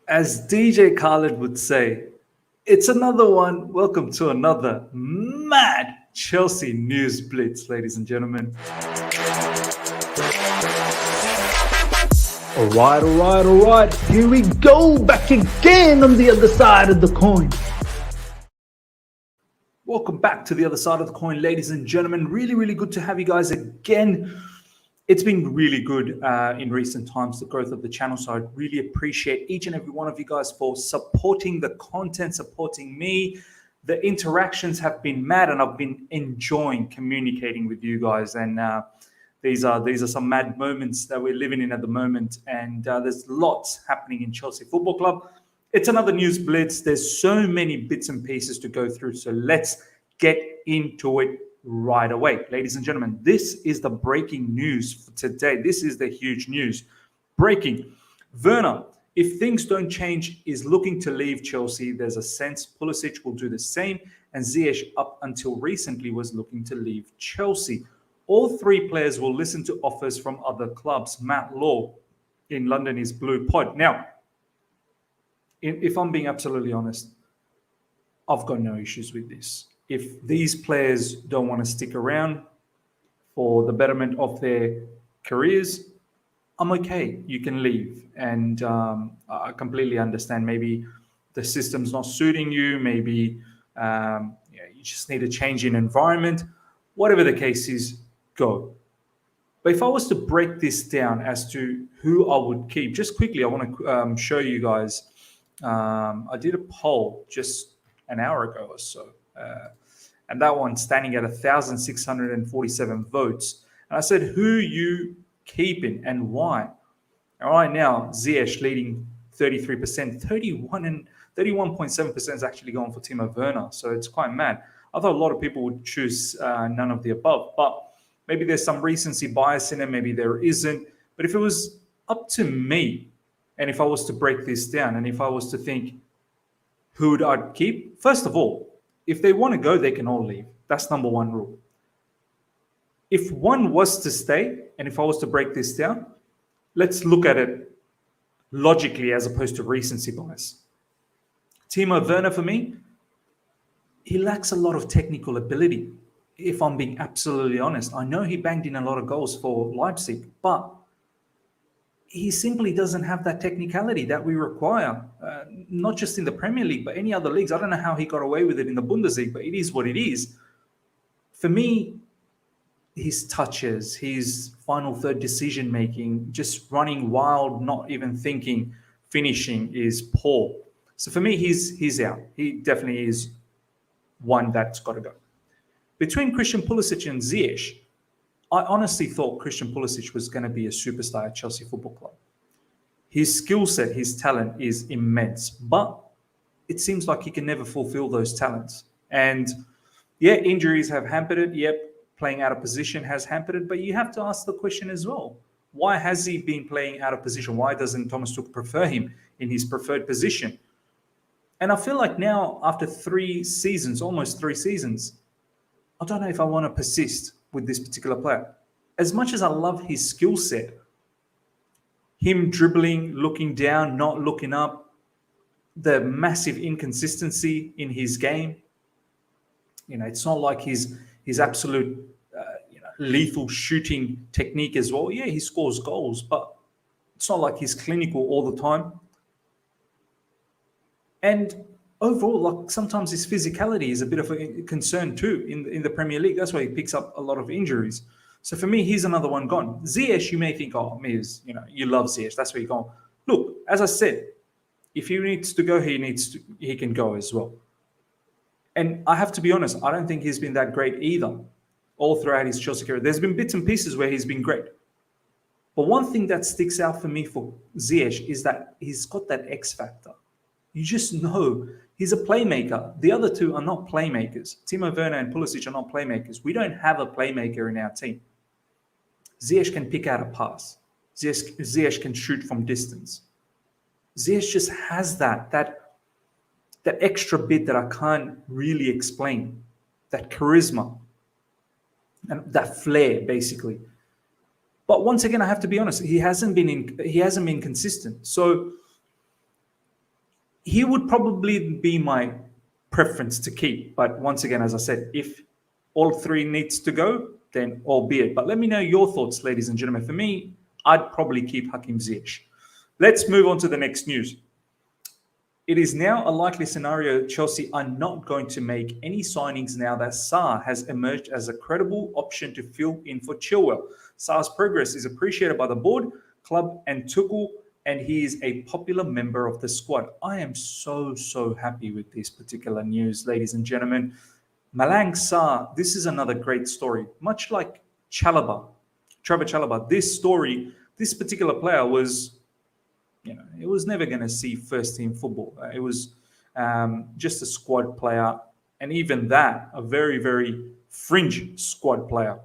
As DJ Khaled would say, it's another one. Welcome to another mad Chelsea news blitz, ladies and gentlemen. All right. Here we go, back again on the other side of the coin. Welcome back to the other side of the coin, ladies and gentlemen. Really good to have you guys again. It's been really good in recent times, the growth of the channel. So I really appreciate each and every one of you guys for supporting the content, supporting me. The interactions have been mad, and I've been enjoying communicating with you guys. And these are some mad moments that we're living in at the moment. And there's lots happening in Chelsea Football Club. It's another news blitz. There's so many bits and pieces to go through. So let's get into it right away. Ladies and gentlemen, this is the breaking news for today. This is the huge news. Breaking. Werner, if things don't change, is looking to leave Chelsea. There's a sense Pulisic will do the same. And Ziyech, up until recently, was looking to leave Chelsea. All three players will listen to offers from other clubs. Matt Law in London is Blue Pod. Now, if I'm being absolutely honest, I've got no issues with this. If these players don't want to stick around for the betterment of their careers, I'm okay. You can leave. And I completely understand. Maybe the system's not suiting you. Maybe you just need a change in environment. Whatever the case is, go. But if I was to break this down as to who I would keep, just quickly, I want to show you guys. I did a poll just an hour ago or so. And that one standing at 1,647 votes. And I said, who you keeping and why? All right, now Ziyech leading 33%, 31.7% is actually going for Timo Werner. So it's quite mad. I thought a lot of people would choose none of the above, but maybe there's some recency bias in it. Maybe there isn't. But if it was up to me, and if I was to break this down, and if I was to think who would I keep, first of all, if they want to go, they can all leave. That's number one rule. If one was to stay, and if I was to break this down, let's look at it logically as opposed to recency bias. Timo Werner, for me, he lacks a lot of technical ability, if I'm being absolutely honest. I know he banged in a lot of goals for Leipzig, but he simply doesn't have that technicality that we require, not just in the Premier League, but any other leagues. I don't know how he got away with it in the Bundesliga, but it is what it is. For me, his touches, his final third decision-making, just running wild, not even thinking, finishing is poor. So for me, he's out. He definitely is one that's got to go. Between Christian Pulisic and Ziyech, I honestly thought Christian Pulisic was going to be a superstar at Chelsea Football Club. His skill set, his talent is immense, but it seems like he can never fulfill those talents. And yeah, injuries have hampered it. Yep, playing out of position has hampered it. But you have to ask the question as well. Why has he been playing out of position? Why doesn't Thomas Tuchel prefer him in his preferred position? And I feel like now, after 3 seasons, almost 3 seasons, I don't know if I want to persist with this particular player. As much as I love his skill set, him dribbling, looking down, not looking up, the massive inconsistency in his game, it's not like his absolute lethal shooting technique as well. Yeah, he scores goals, but it's not like he's clinical all the time. And overall, like sometimes his physicality is a bit of a concern too in the Premier League. That's why he picks up a lot of injuries. So for me, he's another one gone. Ziyech, you may think, oh, Miz, you love Ziyech. That's where you're going. Look, as I said, if he needs to go, he can go as well. And I have to be honest, I don't think he's been that great either all throughout his Chelsea career. There's been bits and pieces where he's been great. But one thing that sticks out for me for Ziyech is that he's got that X factor. You just know he's a playmaker. The other two are not playmakers. Timo Werner and Pulisic are not playmakers. We don't have a playmaker in our team. Ziyech can pick out a pass. Ziyech can shoot from distance. Ziyech just has that extra bit that I can't really explain. That charisma and that flair, basically. But once again, I have to be honest. He hasn't been consistent. So he would probably be my preference to keep. But once again, as I said, if all three needs to go, then albeit. But let me know your thoughts, ladies and gentlemen. For me, I'd probably keep Hakim Ziyech. Let's move on to the next news. It is now a likely scenario Chelsea are not going to make any signings now that Sarr has emerged as a credible option to fill in for Chilwell. Sarr's progress is appreciated by the board, club, and Tuchel, and he is a popular member of the squad. I am so happy with this particular news, ladies and gentlemen. Malang Sarr, this is another great story. Much like Chalobah, Trevor Chalobah, this particular player was, it was never going to see first team football. It was just a squad player, and even that, a very fringe squad player.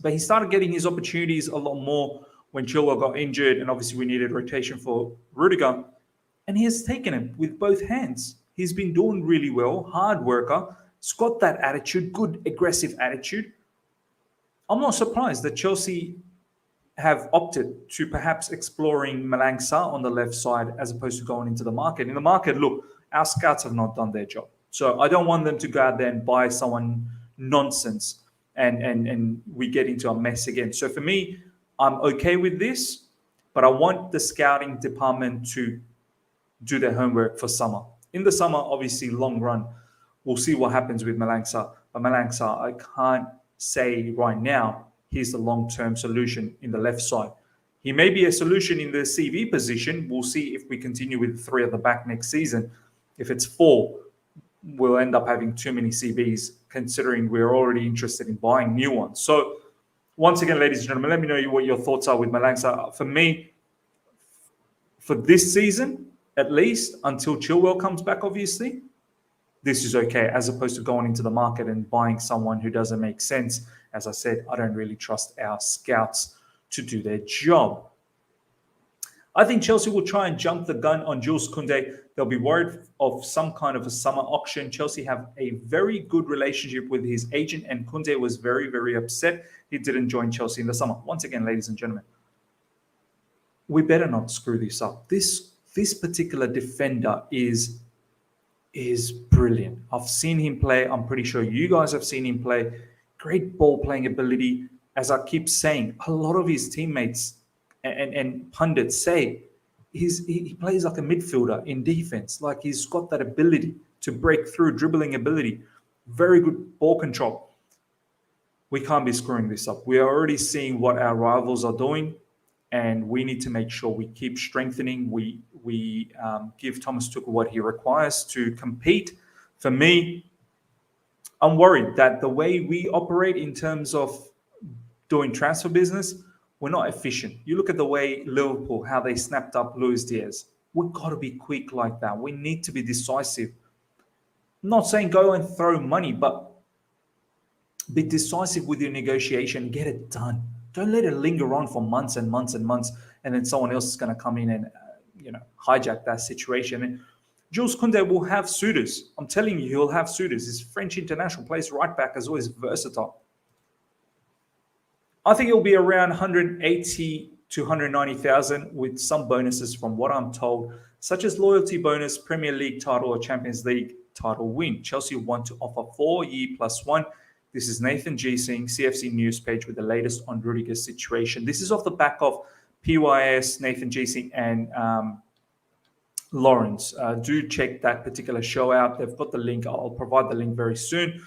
But he started getting his opportunities a lot more when Chilwell got injured, and obviously we needed rotation for Rudiger, and he has taken it with both hands. He's been doing really well, hard worker, he's got that attitude, good aggressive attitude. I'm not surprised that Chelsea have opted to perhaps exploring Malang Sarr on the left side as opposed to going into the market. In the market, look, our scouts have not done their job. So I don't want them to go out there and buy someone nonsense and we get into a mess again. So for me, I'm okay with this, but I want the scouting department to do their homework for summer. In the summer, obviously, long run, we'll see what happens with Malang Sarr. But Malang Sarr, I can't say right now he's the long-term solution in the left side. He may be a solution in the CV position. We'll see if we continue with 3 at the back next season. If it's 4, we'll end up having too many CVs, considering we're already interested in buying new ones. So once again, ladies and gentlemen, let me know what your thoughts are with Malang Sarr. For me, for this season, at least, until Chilwell comes back, obviously, this is okay, as opposed to going into the market and buying someone who doesn't make sense. As I said, I don't really trust our scouts to do their job. I think Chelsea will try and jump the gun on Jules Kounde. They'll be worried of some kind of a summer auction. Chelsea have a very good relationship with his agent, and Kounde was very upset he didn't join Chelsea in the summer. Once again, ladies and gentlemen, we better not screw this up. This particular defender is brilliant. I've seen him play. I'm pretty sure you guys have seen him play. Great ball playing ability. As I keep saying, a lot of his teammates and pundits say he plays like a midfielder in defense. Like, he's got that ability to break through, dribbling ability, very good ball control. We can't be screwing this up. We are already seeing what our rivals are doing, and we need to make sure we keep strengthening. We give Thomas Tuchel what he requires to compete. For me, I'm worried that the way we operate in terms of doing transfer business, we're not efficient. You look at the way Liverpool, how they snapped up Luis Diaz. We've got to be quick like that. We need to be decisive. I'm not saying go and throw money, but be decisive with your negotiation. Get it done. Don't let it linger on for months and months and months, and then someone else is going to come in and hijack that situation. And Jules Kounde will have suitors. I'm telling you, he'll have suitors. He's French international, plays right back, as always, versatile. I think it'll be around 180 to 190,000 with some bonuses from what I'm told, such as loyalty bonus, Premier League title, or Champions League title win. Chelsea want to offer 4-year +1. This is Nathan G. Singh, CFC News page, with the latest on Rudiger's situation. This is off the back of PYS, Nathan G. Singh, and Lawrence. Do check that particular show out. They've got the link. I'll provide the link very soon.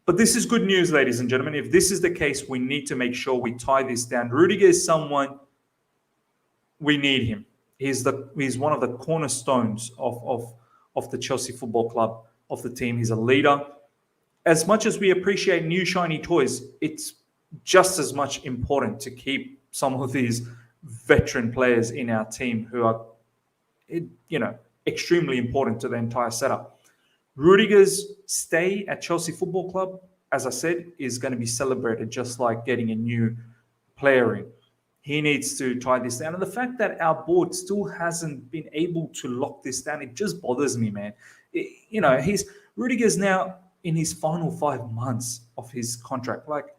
But this is good news, ladies and gentlemen. If this is the case, we need to make sure we tie this down. Rudiger is someone, we need him. He's one of the cornerstones of the Chelsea Football Club, of the team. He's a leader. As much as we appreciate new shiny toys, it's just as much important to keep some of these veteran players in our team who are, extremely important to the entire setup. Rudiger's stay at Chelsea Football Club, as I said, is going to be celebrated just like getting a new player in. He needs to tie this down. And the fact that our board still hasn't been able to lock this down, it just bothers me, man. Rudiger's now in his final 5 months of his contract. Like,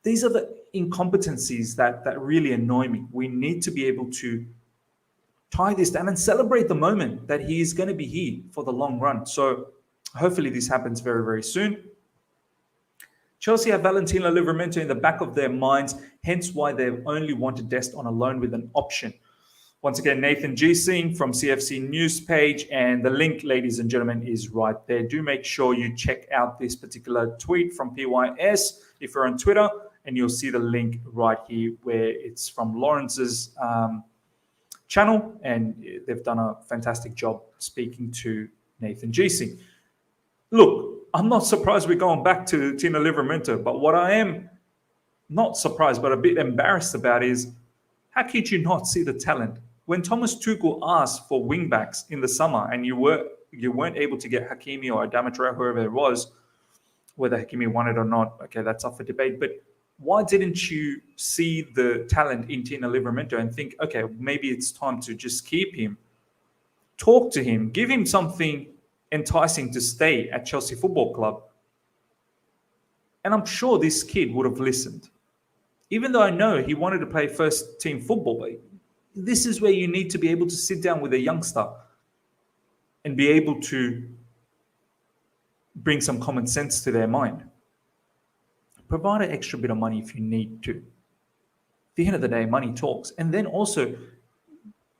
these are the incompetencies that really annoy me. We need to be able to tie this down and celebrate the moment that he is going to be here for the long run. So hopefully this happens very, very soon. Chelsea have Valentino Livramento in the back of their minds, hence why they've only wanted Dest on a loan with an option. Once again, Nathan G. Singh from CFC News page, and the link, ladies and gentlemen, is right there. Do make sure you check out this particular tweet from PYS if you're on Twitter, and you'll see the link right here where it's from Lawrence's channel, and they've done a fantastic job speaking to Nathan G. Singh. Look, I'm not surprised we're going back to Tino Livramento, but what I am not surprised but a bit embarrassed about is how could you not see the talent? When Thomas Tuchel asked for wingbacks in the summer and you weren't able to get Hakimi or Adama Traore, whoever it was, whether Hakimi won it or not, okay, that's up for debate. But why didn't you see the talent in Tino Livramento and think, okay, maybe it's time to just keep him, talk to him, give him something enticing to stay at Chelsea Football Club? And I'm sure this kid would have listened. Even though I know he wanted to play first team football, but this is where you need to be able to sit down with a youngster and be able to bring some common sense to their mind. Provide an extra bit of money if you need to. At the end of the day, money talks. And then also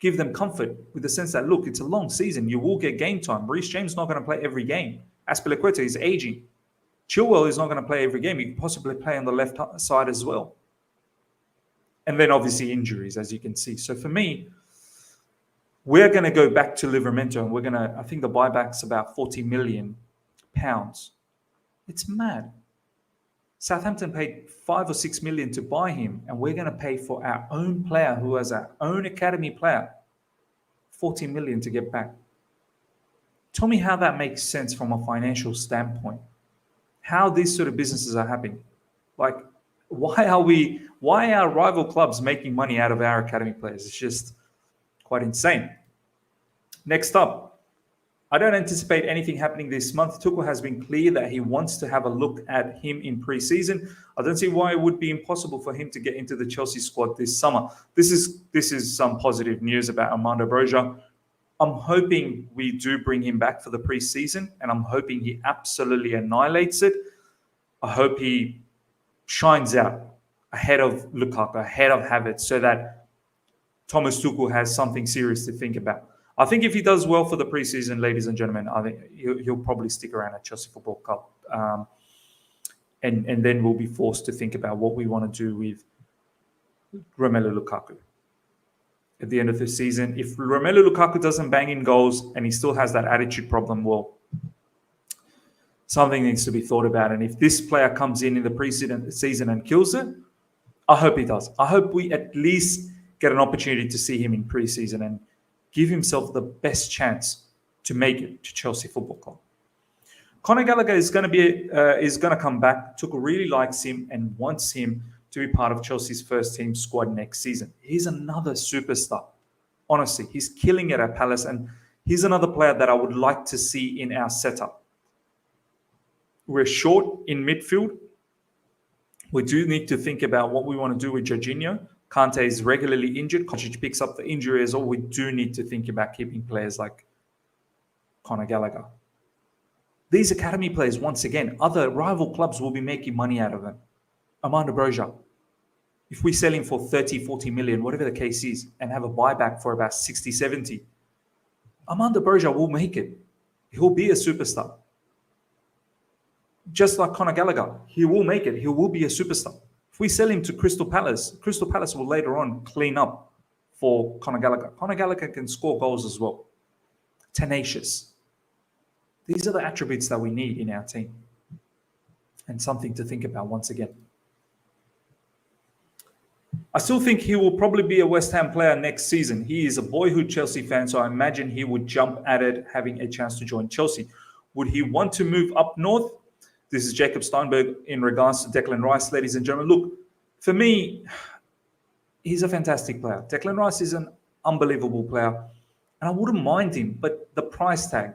give them comfort with the sense that, look, it's a long season. You will get game time. Reece James is not going to play every game. Azpilicueta is aging. Chilwell is not going to play every game. He could possibly play on the left side as well. And then obviously injuries, as you can see. So for me, we're going to go back to Livramento, and we're going to, I think the buyback's about £40 million. It's mad. Southampton paid 5 or 6 million to buy him, and we're going to pay for our own player, who has our own academy player, 40 million to get back. Tell me how that makes sense from a financial standpoint. How these sort of businesses are happening. Like, why are rival clubs making money out of our academy players? It's just quite insane. Next up, I don't anticipate anything happening this month. Tuchel has been clear that he wants to have a look at him in pre-season. I don't see why it would be impossible for him to get into the Chelsea squad this summer. This is some positive news about Armando Broja. I'm hoping we do bring him back for the pre-season, and I'm hoping he absolutely annihilates it. I hope he shines out ahead of Lukaku, ahead of Havertz, so that Thomas Tuchel has something serious to think about. I think if he does well for the preseason, ladies and gentlemen, I think he'll probably stick around at Chelsea Football Club. And then we'll be forced to think about what we want to do with Romelu Lukaku. At the end of the season, if Romelu Lukaku doesn't bang in goals and he still has that attitude problem, well, something needs to be thought about. And if this player comes in the preseason and kills it, I hope he does. I hope we at least get an opportunity to see him in preseason and give himself the best chance to make it to Chelsea Football Club. Conor Gallagher is going to come back. Tuchel really likes him and wants him to be part of Chelsea's first team squad next season. He's another superstar. Honestly, he's killing it at Palace, and he's another player that I would like to see in our setup. We're short in midfield. We do need to think about what we want to do with Jorginho. Kounde is regularly injured. Kovacic picks up the injury as well. We do need to think about keeping players like Conor Gallagher. These academy players, once again, other rival clubs will be making money out of them. Armando Broja, if we sell him for 30, 40 million, whatever the case is, and have a buyback for about 60, 70, Armando Broja will make it. He'll be a superstar. Just like Conor Gallagher, he will make it. He will be a superstar. If we sell him to Crystal Palace will later on clean up for Conor Gallagher. Conor Gallagher can score goals as well. Tenacious. These are the attributes that we need in our team. And something to think about once again. I still think he will probably be a West Ham player next season. He is a boyhood Chelsea fan, so I imagine he would jump at it having a chance to join Chelsea. Would he want to move up north? This is Jacob Steinberg in regards to Declan Rice, ladies and gentlemen. Look, for me, he's a fantastic player. Declan Rice is an unbelievable player, and I wouldn't mind him, but the price tag,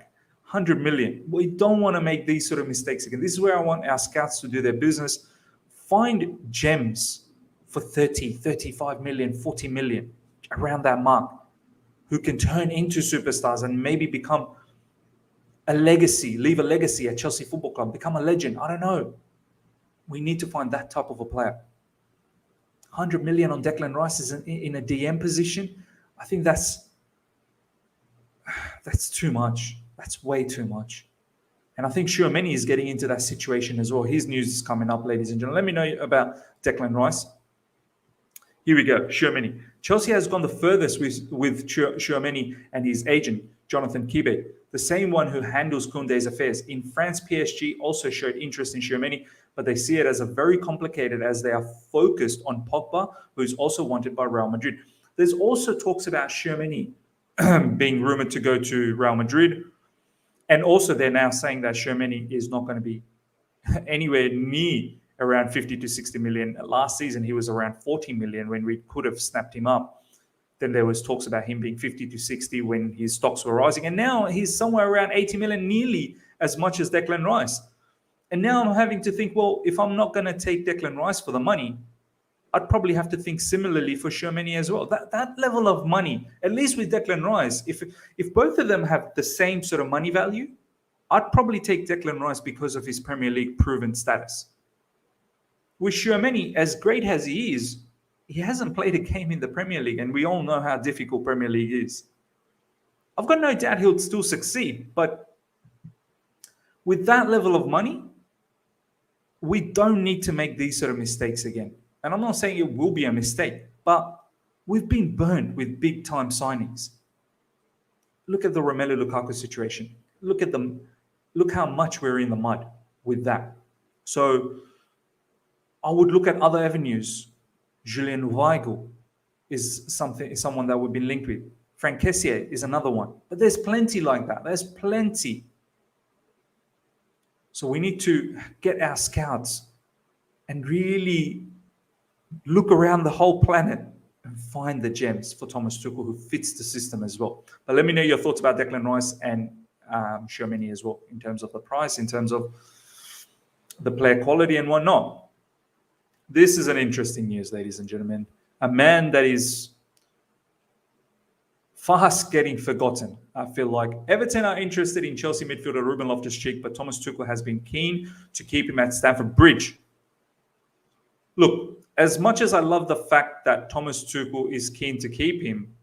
100 million. We don't want to make these sort of mistakes again. This is where I want our scouts to do their business. Find gems for 30, 35 million, 40 million, around that mark. who can turn into superstars and maybe become a legacy, leave a legacy at Chelsea Football Club, become a legend. I don't know. We need to find that type of a player. 100 million on Declan Rice is in a DM position. I think that's too much. That's way too much. And I think Tchouameni is getting into that situation as well. His news is coming up, ladies and gentlemen. Let me know about Declan Rice. Here we go, Tchouameni. Chelsea has gone the furthest with Tchouameni and his agent, Jonathan Kibe, the same one who handles Kounde's affairs. In France, PSG also showed interest in Tchouameni, but they see it as a very complicated as they are focused on Pogba, who is also wanted by Real Madrid. There's also talks about Tchouameni being rumored to go to Real Madrid. And also they're now saying that Tchouameni is not going to be anywhere near around 50 to 60 million. Last season, he was around 40 million when we could have snapped him up. Then there was talks about him being 50 to 60 when his stocks were rising. And now he's somewhere around 80 million, nearly as much as Declan Rice. And now I'm having to think, well, if I'm not going to take Declan Rice for the money, I'd probably have to think similarly for Tchouameni as well. That level of money, at least with Declan Rice, if both of them have the same sort of money value, I'd probably take Declan Rice because of his Premier League proven status. With Tchouameni, as great as he is, he hasn't played a game in the Premier League, and we all know how difficult Premier League is. I've got no doubt he'll still succeed, but with that level of money, we don't need to make these sort of mistakes again. And I'm not saying it will be a mistake, but we've been burned with big-time signings. Look at the Romelu Lukaku situation. Look how much we're in the mud with that. So I would look at other avenues. Julian Weigl is someone that we've been linked with. Frank Kessié is another one. But there's plenty like that. There's plenty. So we need to get our scouts and really look around the whole planet and find the gems for Thomas Tuchel who fits the system as well. But let me know your thoughts about Declan Rice and Tchouameni as well, in terms of the price, in terms of the player quality and whatnot. This is an interesting news, ladies and gentlemen. A man that is fast getting forgotten. I feel like Everton are interested in Chelsea midfielder Ruben Loftus-Cheek, but Thomas Tuchel has been keen to keep him at Stamford Bridge. Look, as much as I love the fact that Thomas Tuchel is keen to keep him,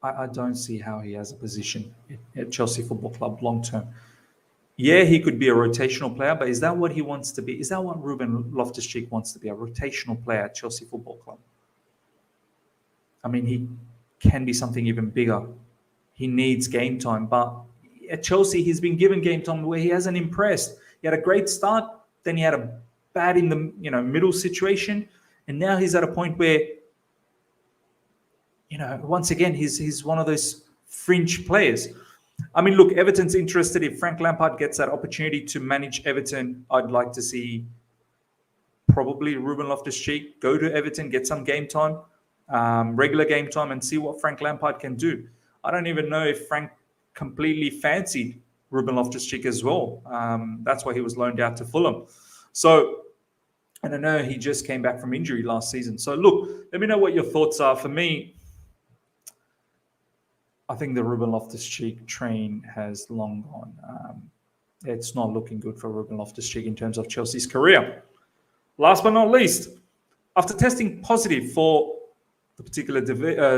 I don't see how he has a position at Chelsea Football Club long term. Yeah, he could be a rotational player, but is that what he wants to be? Is that what Ruben Loftus-Cheek wants to be, a rotational player at Chelsea Football Club? I mean, he can be something even bigger. He needs game time, but at Chelsea, he's been given game time where he hasn't impressed. He had a great start, then he had a bad in the middle situation, and now he's at a point where, once again, he's one of those fringe players. I mean, look, Everton's interested. If Frank Lampard gets that opportunity to manage Everton, I'd like to see probably Ruben Loftus-Cheek go to Everton, get some game time, regular game time, and see what Frank Lampard can do. I don't even know if Frank completely fancied Ruben Loftus-Cheek as well. That's why he was loaned out to Fulham. So, and I know he just came back from injury last season. So, look, let me know what your thoughts are. For me, I think the Ruben Loftus-Cheek train has long gone. It's not looking good for Ruben Loftus-Cheek in terms of Chelsea's career. Last but not least, after testing positive for the particular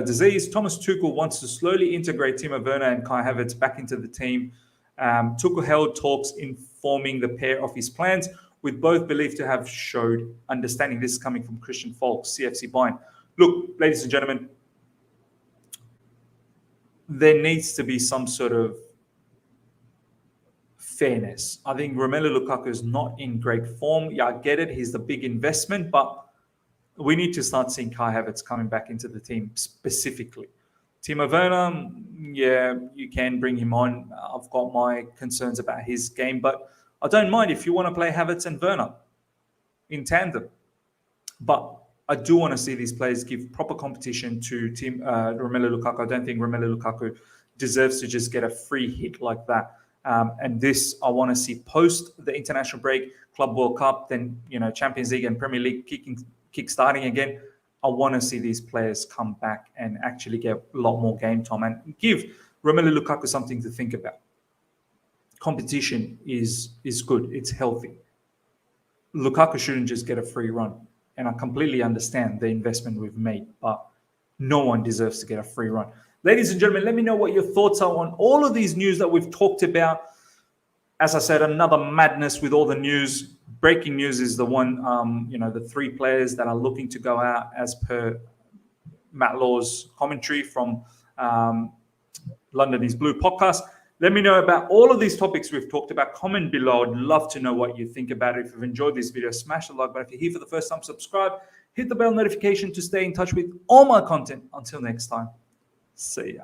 disease, Thomas Tuchel wants to slowly integrate Timo Werner and Kai Havertz back into the team. Tuchel held talks informing the pair of his plans, with both believed to have showed understanding. This is coming from Christian Folks, CFC Bayern. Look, ladies and gentlemen, there needs to be some sort of fairness. I think Romelu Lukaku is not in great form. Yeah, I get it. He's the big investment, but we need to start seeing Kai Havertz coming back into the team specifically. Timo Werner, yeah, you can bring him on. I've got my concerns about his game, but I don't mind if you want to play Havertz and Werner in tandem. But I do want to see these players give proper competition to Romelu Lukaku. I don't think Romelu Lukaku deserves to just get a free hit like that. And this, I want to see post the international break, Club World Cup, then Champions League and Premier League kick starting again. I want to see these players come back and actually get a lot more game time and give Romelu Lukaku something to think about. Competition is good. It's healthy. Lukaku shouldn't just get a free run. And I completely understand the investment we've made, but no one deserves to get a free run. Ladies and gentlemen, let me know what your thoughts are on all of these news that we've talked about. As I said, another madness with all the news. Breaking news is the one, the 3 players that are looking to go out as per Matt Law's commentary from London is Blue podcast. Let me know about all of these topics we've talked about. Comment below. I'd love to know what you think about it. If you've enjoyed this video, smash the like button. If you're here for the first time, subscribe. Hit the bell notification to stay in touch with all my content. Until next time, see ya.